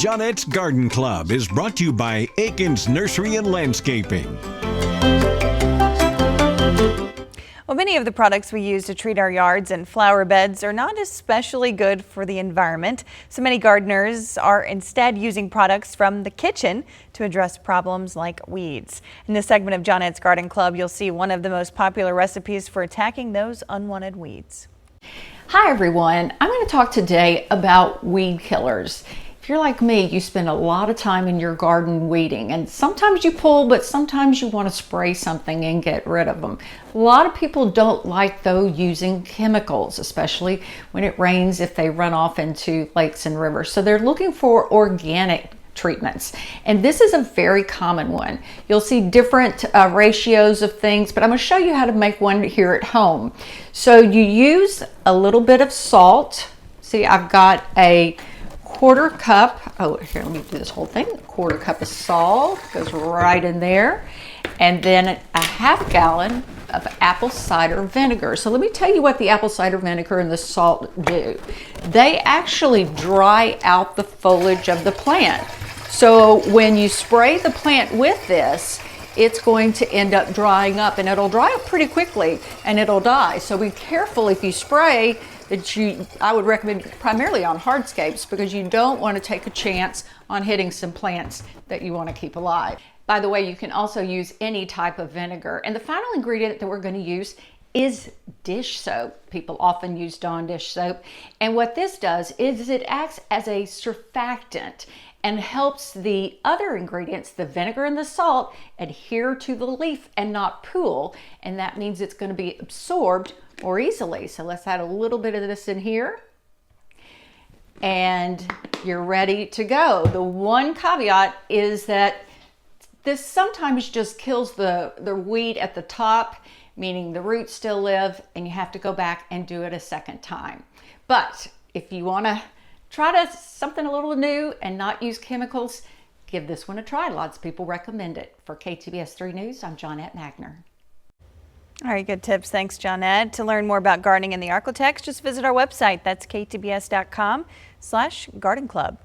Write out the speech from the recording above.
Johnette's Garden Club is brought to you by Aiken's Nursery and Landscaping. Well, many of the products we use to treat our yards and flower beds are not especially good for the environment. So many gardeners are instead using products from the kitchen to address problems like weeds. In this segment of Johnette's Garden Club, you'll see one of the most popular recipes for attacking those unwanted weeds. Hi everyone, I'm going to talk today about weed killers. If you're like me, you spend a lot of time in your garden weeding, and sometimes you pull, but sometimes you want to spray something and get rid of them. A lot of people don't like though using chemicals, especially when it rains, if they run off into lakes and rivers. So they're looking for organic treatments, and this is a very common one. You'll see different ratios of things, but I'm going to show you how to make one here at home. So you use a little bit of salt. See, I've got a quarter cup, oh here, let me do this whole thing. A quarter cup of salt goes right in there, and then a half gallon of apple cider vinegar. So let me tell you what the apple cider vinegar and the salt do. They actually dry out the foliage of the plant. So when you spray the plant with this, it's going to end up drying up, and it'll dry up pretty quickly and it'll die. So be careful if you spray that. I would recommend primarily on hardscapes, because you don't want to take a chance on hitting some plants that you want to keep alive. By the way, you can also use any type of vinegar. And the final ingredient that we're going to use is dish soap. People often use Dawn dish soap. And what this does is it acts as a surfactant and helps the other ingredients, the vinegar and the salt, adhere to the leaf and not pool. And that means it's going to be absorbed more easily. So let's add a little bit of this in here, and you're ready to go. The one caveat is that this sometimes just kills the weed at the top, meaning the roots still live, and you have to go back and do it a second time. But if you want to try something a little new and not use chemicals, give this one a try. Lots of people recommend it. For KTBS 3 News, I'm Johnette Magner. All right, good tips. Thanks, Johnette. To learn more about gardening in the Arklatex, just visit our website. That's ktbs.com/garden club.